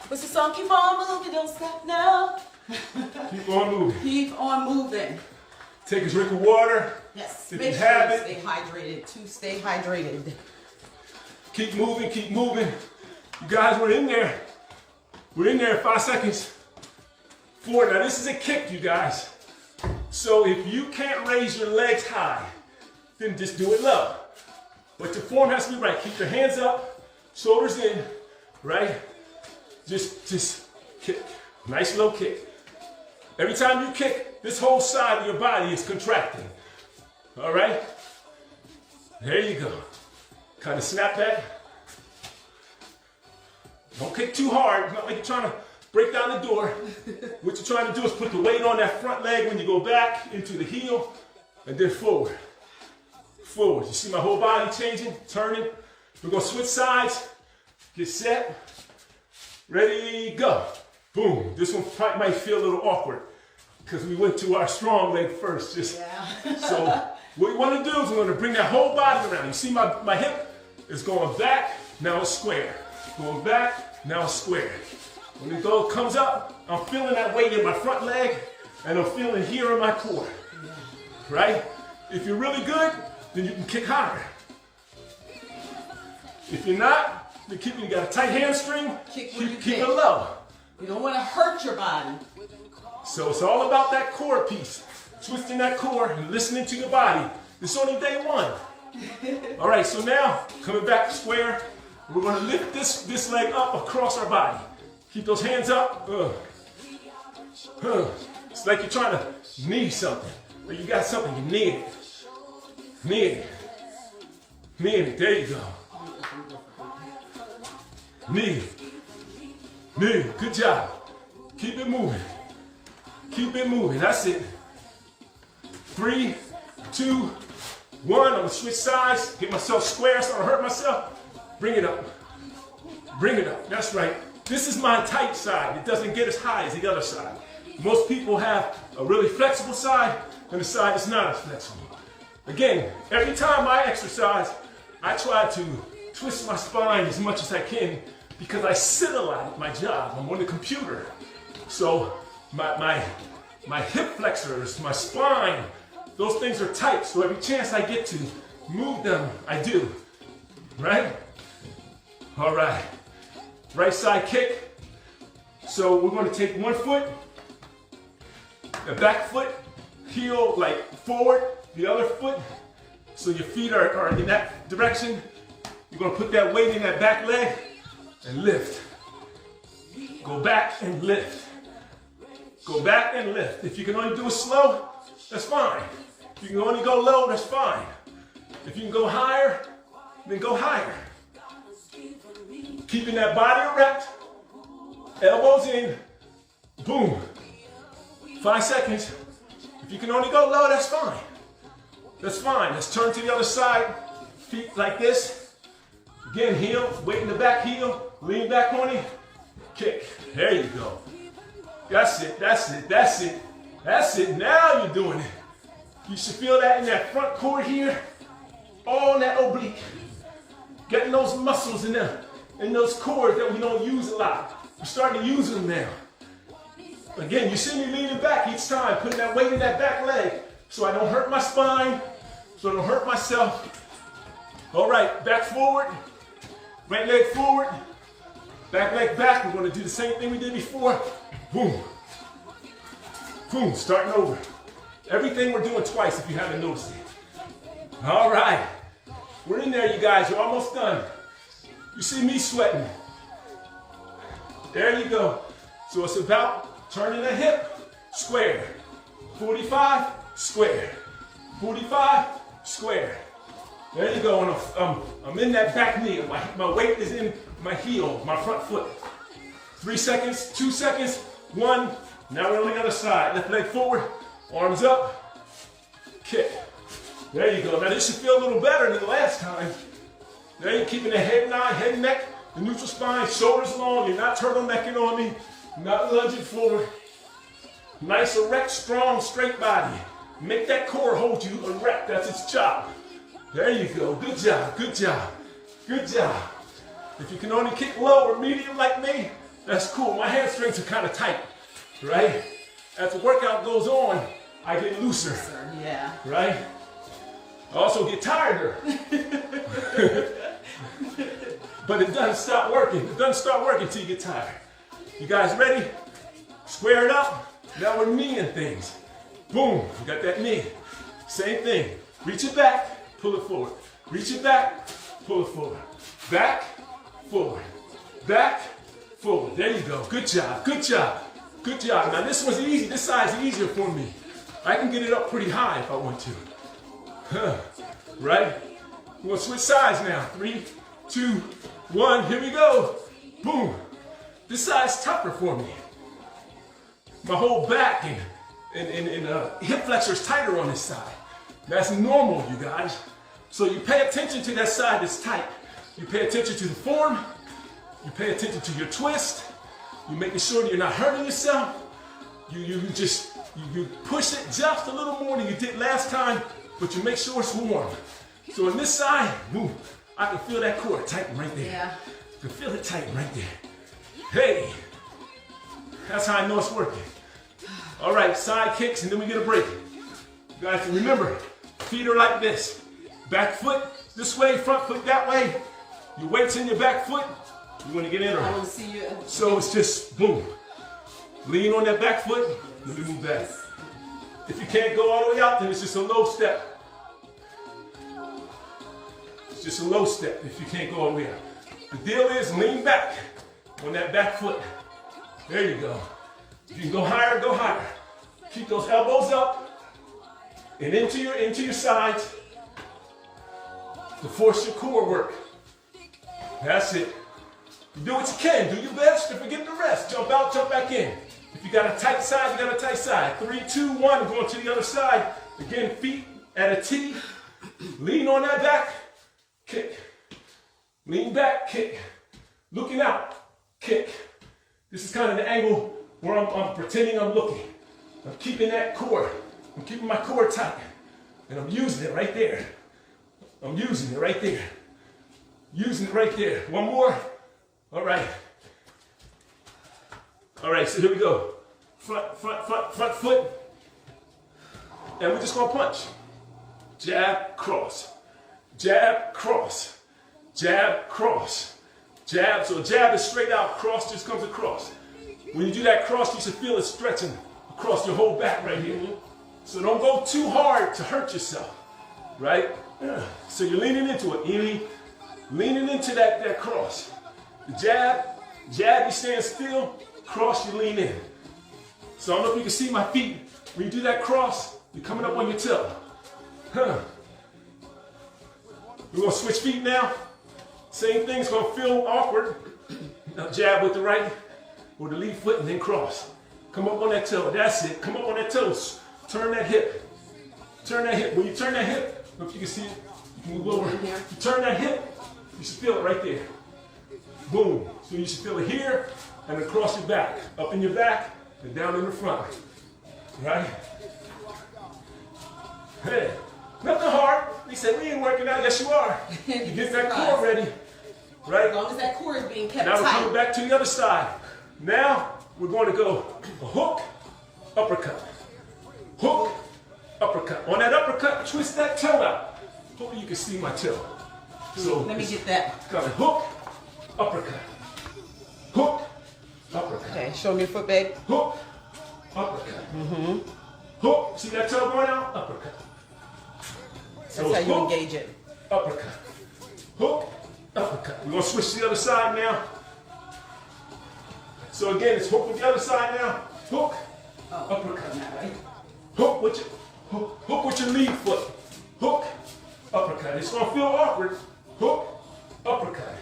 What's the song? Keep on moving, don't stop now. Keep on moving. Keep on moving. Take a drink of water. Yes, If make you sure have you it. stay hydrated. To stay hydrated. Keep moving, keep moving. You guys, we're in there. We're in there in 5 seconds. 4. Now this is a kick, you guys. So if you can't raise your legs high, then just do it low. But your form has to be right. Keep your hands up, shoulders in, right? Just kick. Nice low kick. Every time you kick, this whole side of your body is contracting. All right? There you go. Kind of snap that. Don't kick too hard. It's not like you're trying to break down the door. What you're trying to do is put the weight on that front leg when you go back into the heel and then forward. Forward. You see my whole body changing, turning. We're going to switch sides. Get set. Ready, go. Boom. This one probably might feel a little awkward because we went to our strong leg first. So what we want to do is we're going to bring that whole body around. You see my hip is going back, now it's square. Going back, now it's square. When it comes up, I'm feeling that weight in my front leg and I'm feeling here in my core. Right? If you're really good, then you can kick higher. If you're not, then you got a tight hamstring, keep it low. You don't want to hurt your body. So it's all about that core piece. Twisting that core and listening to your body. It's only day 1. All right, so now, coming back square, we're going to lift this leg up across our body. Keep those hands up. It's like you're trying to knee something. Or you got something, you need it. Need it. Need it. There you go. Need it. Need it. Good job. Keep it moving. Keep it moving. That's it. 3, 2, 1. I'm going to switch sides. Get myself square so I don't hurt myself. Bring it up. Bring it up. That's right. This is my tight side. It doesn't get as high as the other side. Most people have a really flexible side and a side that's not as flexible. Again, every time I exercise, I try to twist my spine as much as I can because I sit a lot at my job. I'm on the computer. So my hip flexors, my spine, those things are tight. So every chance I get to move them, I do. Right? All right. Right side kick. So we're going to take one foot, the back foot, heel like forward, the other foot. So your feet are in that direction. You're going to put that weight in that back leg and lift. Go back and lift. Go back and lift. If you can only do it slow, that's fine. If you can only go low, that's fine. If you can go higher, then go higher. Keeping that body erect, elbows in, boom. 5 seconds. If you can only go low, that's fine. That's fine. Let's turn to the other side. Feet like this. Again, heel, weight in the back heel, lean back on it, kick. There you go. That's it, that's it, that's it. That's it, now you're doing it. You should feel that in that front core here, all in that oblique. Getting those muscles in there. And those cores that we don't use a lot. We're starting to use them now. Again, you see me leaning back each time, putting that weight in that back leg so I don't hurt my spine, so I don't hurt myself. All right, back forward, right leg forward, back leg back. We're going to do the same thing we did before. Boom. Boom, starting over. Everything we're doing twice if you haven't noticed it. All right, we're in there, you guys. You're almost done. You see me sweating. There you go. So it's about turning the hip, square. 45, square. 45, square. There you go. And I'm in that back knee. My weight is in my heel, my front foot. 3 seconds, 2 seconds, 1. Now we're on the other side. Left leg forward, arms up, kick. There you go. Now this should feel a little better than the last time. There you're keeping the head and neck, the neutral spine, shoulders long. You're not turtlenecking on me. You're not lunging forward. Nice, erect, strong, straight body. Make that core hold you erect. That's its job. There you go. Good job. Good job. Good job. If you can only kick low or medium like me, that's cool. My hamstrings are kind of tight, right? As the workout goes on, I get looser, Yeah. right? I also get tireder. But it doesn't stop working. It doesn't start working till you get tired. You guys ready? Square it up. Now we're kneeing things. Boom, you got that knee. Same thing. Reach it back, pull it forward. Reach it back, pull it forward. Back, forward. Back, forward. There you go. Good job, good job, good job. Now this one's easy. This side's easier for me. I can get it up pretty high if I want to. Right? We're gonna switch sides now. 3, 2, 1, here we go. Boom. This side's tougher for me. My whole back and hip flexor's tighter on this side. That's normal, you guys. So you pay attention to that side that's tight. You pay attention to the form. You pay attention to your twist. You're making sure that you're not hurting yourself. You push it just a little more than you did last time, but you make sure it's warm. So on this side, boom, I can feel that core tighten right there. Yeah. You can feel it tighten right there. Hey, that's how I know it's working. All right, side kicks, and then we get a break. You guys can remember, feet are like this. Back foot this way, front foot that way. Your weight's in your back foot. You want to get in I or want to see you. so it's just boom. Lean on that back foot. Let me move back. If you can't go all the way out, then it's just a low step. It's just a low step if you can't go all the way out. The deal is lean back on that back foot. There you go. If you can go higher, go higher. Keep those elbows up and into your sides to force your core work. That's it. You do what you can. Do your best and forget the rest. Jump out, jump back in. If you got a tight side, you got a tight side. 3, 2, 1, going to the other side. Again, feet at a T. Lean on that back, kick. Lean back, kick. Looking out, kick. This is kind of the angle where I'm pretending I'm looking. I'm keeping that core. I'm keeping my core tight. And I'm using it right there. I'm using it right there. Using it right there. One more. All right. All right, so here we go. Front foot. And we're just gonna punch. Jab, cross. Jab, cross. Jab, cross. Jab, so jab is straight out, cross just comes across. When you do that cross, you should feel it stretching across your whole back right here. So don't go too hard to hurt yourself, right? So you're leaning into it, leaning into that cross. The jab, you stand still, cross, you lean in. So I don't know if you can see my feet. When you do that cross, you're coming up on your toe. We're gonna switch feet now. Same thing's gonna feel awkward. Now jab with the right or the lead foot and then cross. Come up on that toe, that's it. Come up on that toes. Turn that hip. Turn that hip. When you turn that hip, I don't know if you can see it, you can move over. You turn that hip, you should feel it right there. Boom. So you should feel it here and across your back. Up in your back and down in the front. Right? Hey, nothing hard. They said we ain't working out. Yes, you are. You get that core ready. Right? As long as that core is being kept now tight. we're coming back to the other side. Now we're going to go a hook, uppercut. Hook, uppercut. On that uppercut, twist that toe out. Hopefully you can see my toe. So let me get that. Coming hook, uppercut. Hook, uppercut. Okay, show me your foot, babe. Hook, uppercut. Hook, see that toe going out? Uppercut. So That's how you hook, engage it. uppercut. Hook, uppercut. We're going to switch to the other side now. So again, it's hook with the other side now. Hook, uppercut. Right? Hook with your lead foot. Hook, uppercut. It's going to feel awkward. Hook, uppercut.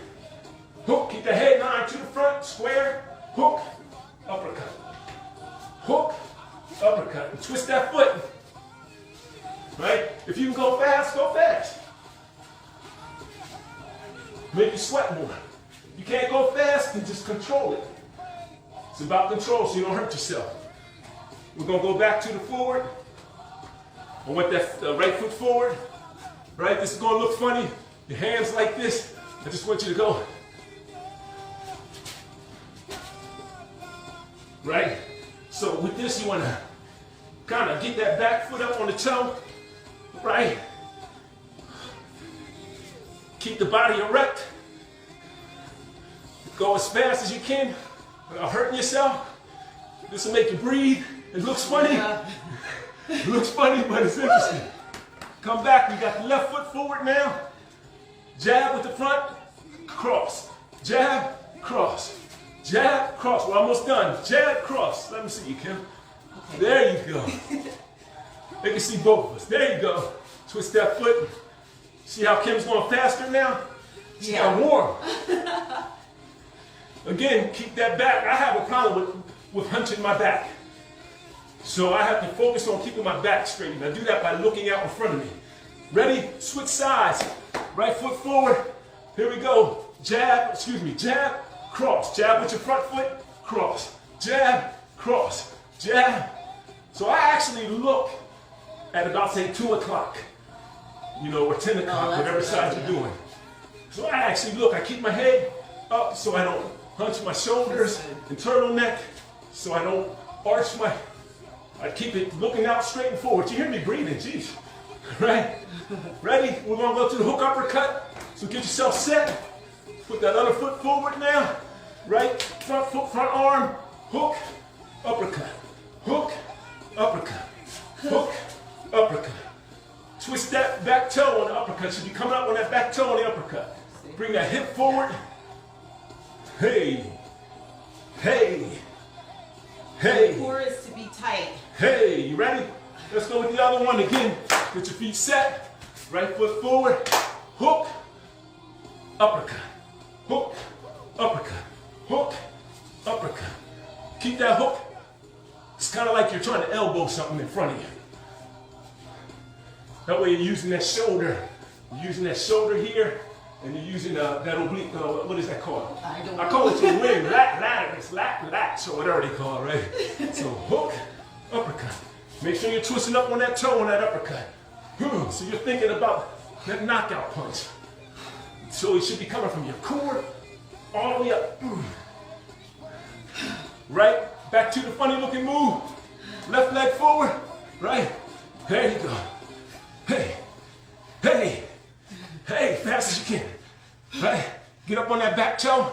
Hook, keep the head nine to the front, square. Hook, uppercut. Hook, uppercut. And twist that foot. Right? If you can go fast, go fast. Make you sweat more. You can't go fast, then just control it. It's about control so you don't hurt yourself. We're going to go back to the forward. I want that right foot forward. Right? This is going to look funny. Your hands like this. I just want you to go right? So with this, you want to kind of get that back foot up on the toe, right? Keep the body erect. Go as fast as you can without hurting yourself. This will make you breathe. It looks funny. It looks funny, but it's interesting. Come back. We got the left foot forward now. Jab with the front. Cross. Jab, cross. Jab, cross. We're almost done. Jab, cross. Let me see you, Kim. Okay. There you go. They can see both of us. There you go. Twist that foot. See how Kim's going faster now? She got warm. Again, keep that back. I have a problem with hunching my back. So I have to focus on keeping my back straight. And I do that by looking out in front of me. Ready? Switch sides. Right foot forward. Here we go. Jab, jab, cross. Jab with your front foot, cross. Jab, cross. Jab. So I actually look at about, say, 2 o'clock. Or 10 o'clock, whatever side you're doing. So I actually look. I keep my head up so I don't hunch my shoulders and turtleneck, so I don't arch I keep it looking out straight and forward. You hear me breathing, geez. Right? Ready? We're gonna go to the hook uppercut. So get yourself set. Put that other foot forward now. Right? Front foot, front arm. Hook, uppercut. Hook, uppercut. Hook, uppercut. Twist that back toe on the uppercut. Should be coming up on that back toe on the uppercut. Bring that hip forward. Hey, hey, hey. The core is to be tight. Hey, you ready? Let's go with the other one again. Get your feet set. Right foot forward. Hook, uppercut. Hook, uppercut. Hook, uppercut. Keep that hook. It's kind of like you're trying to elbow something in front of you. That way you're using that shoulder. You're using that shoulder here. And you're using that oblique, what is that called? I call it your wing, lat, or whatever they call it, right? So hook, uppercut. Make sure you're twisting up on that toe on that uppercut. So you're thinking about that knockout punch. So it should be coming from your core all the way up. Right? Back to the funny looking move. Left leg forward. Right? There you go. Hey, hey. Hey, fast as you can. Right? Get up on that back toe.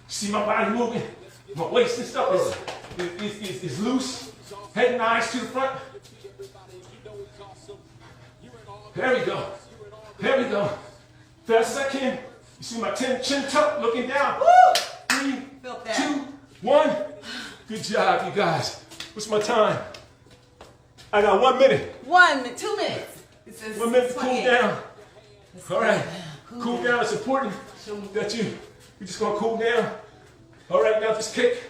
See my body moving. My waist and stuff is loose. Head and eyes to the front. There we go. There we go. Fast as I can. You see my chin tuck looking down. 3, 2, 1. Good job, you guys. What's my time? I got 1 minute. 2 minutes. 1 minute to cool down. All right, cool down. It's important that you're just gonna cool down. All right, now just kick,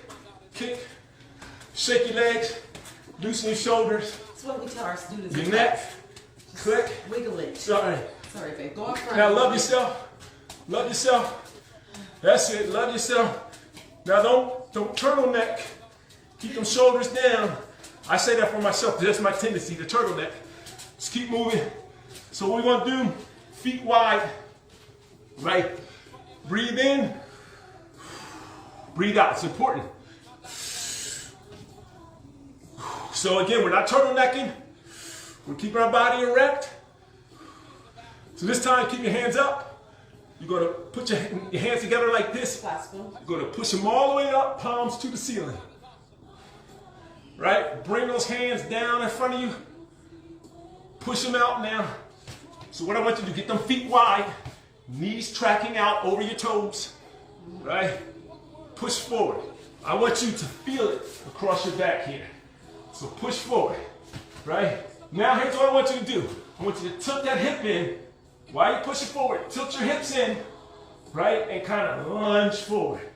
shake your legs, loosen your shoulders. That's what we tell our students. Your neck, click. Wiggle it. Sorry, babe. Go up front. Now love yourself. Love yourself. That's it. Love yourself. Now don't turtleneck. Keep them shoulders down. I say that for myself. That's my tendency to turtleneck. Just keep moving. So what we're going to do, feet wide, right? Breathe in, breathe out. It's important. So again, we're not turtlenecking. We're keeping our body erect. So this time, keep your hands up. You're going to put your hands together like this. Classical. You're going to push them all the way up, palms to the ceiling. Right? Bring those hands down in front of you. Push them out now. So what I want you to do, get them feet wide, knees tracking out over your toes, right? Push forward. I want you to feel it across your back here. So push forward, right? Now here's what I want you to do. I want you to tilt that hip in while you're pushing forward. Tilt your hips in, right? And kind of lunge forward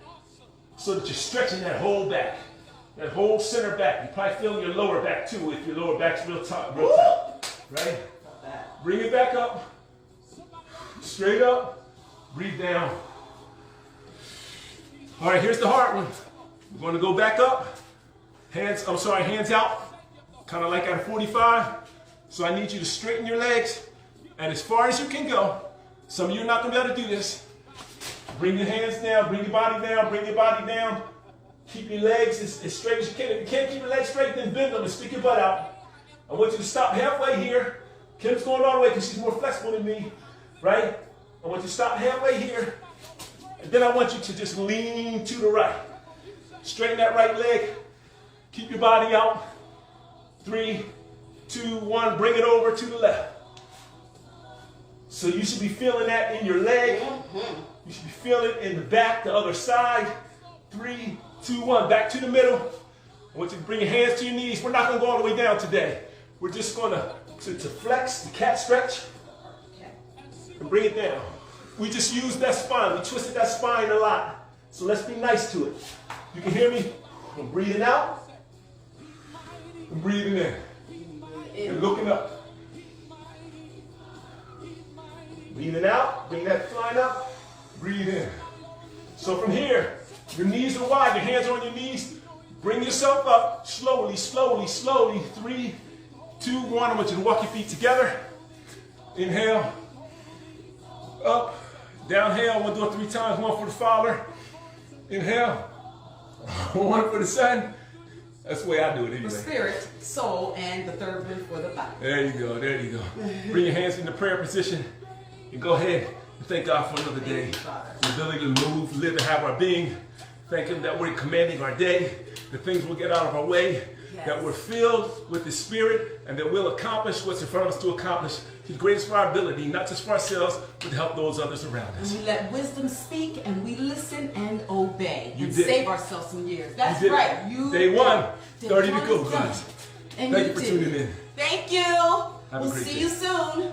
so that you're stretching that whole back, that whole center back. You probably feel your lower back too if your lower back's real tight. Right? Bring it back up. Straight up. Breathe down. All right, here's the hard one. We're going to go back up. Hands out. Kind of like at a 45. So I need you to straighten your legs. And as far as you can go. Some of you are not going to be able to do this. Bring your hands down. Bring your body down. Bring your body down. Keep your legs as straight as you can. If you can't keep your legs straight, then bend them and stick your butt out. I want you to stop halfway here. Kim's going all the way because she's more flexible than me, right? I want you to stop halfway here. And then I want you to just lean to the right. Straighten that right leg. Keep your body out. 3, 2, 1. Bring it over to the left. So you should be feeling that in your leg. You should be feeling it in the back, the other side. 3, 2, 1. Back to the middle. I want you to bring your hands to your knees. We're not going to go all the way down today. We're just going to flex the cat stretch and bring it down. We just used that spine. We twisted that spine a lot. So let's be nice to it. You can hear me? I'm breathing out. I'm breathing in. And looking up. Breathing out. Bring that spine up. Breathe in. So from here, your knees are wide. Your hands are on your knees. Bring yourself up. Slowly, slowly, slowly. 3, 2, 1. I want you to walk your feet together. Inhale. Up. Downhale. I'm going to do it 3 times. 1 for the Father. Inhale. 1 for the Son. That's the way I do it anyway. For spirit, soul, and the third one for the body. There you go. There you go. Bring your hands into prayer position. And go ahead and thank God for another day. The ability to move, live, and have our being. Thank Him that we're commanding our day. The things will get out of our way. Yes. That we're filled with the Spirit. And that we'll accomplish what's in front of us to accomplish. He's greatest for our ability, not just for ourselves, but to help those others around us. And we let wisdom speak, and we listen and obey. You and did. Save ourselves some years. That's You did. right. Day 1. Day 30 to one go, is done. guys. And Thank you you for did. tuning in. Thank you. Have a We'll great see day. you soon.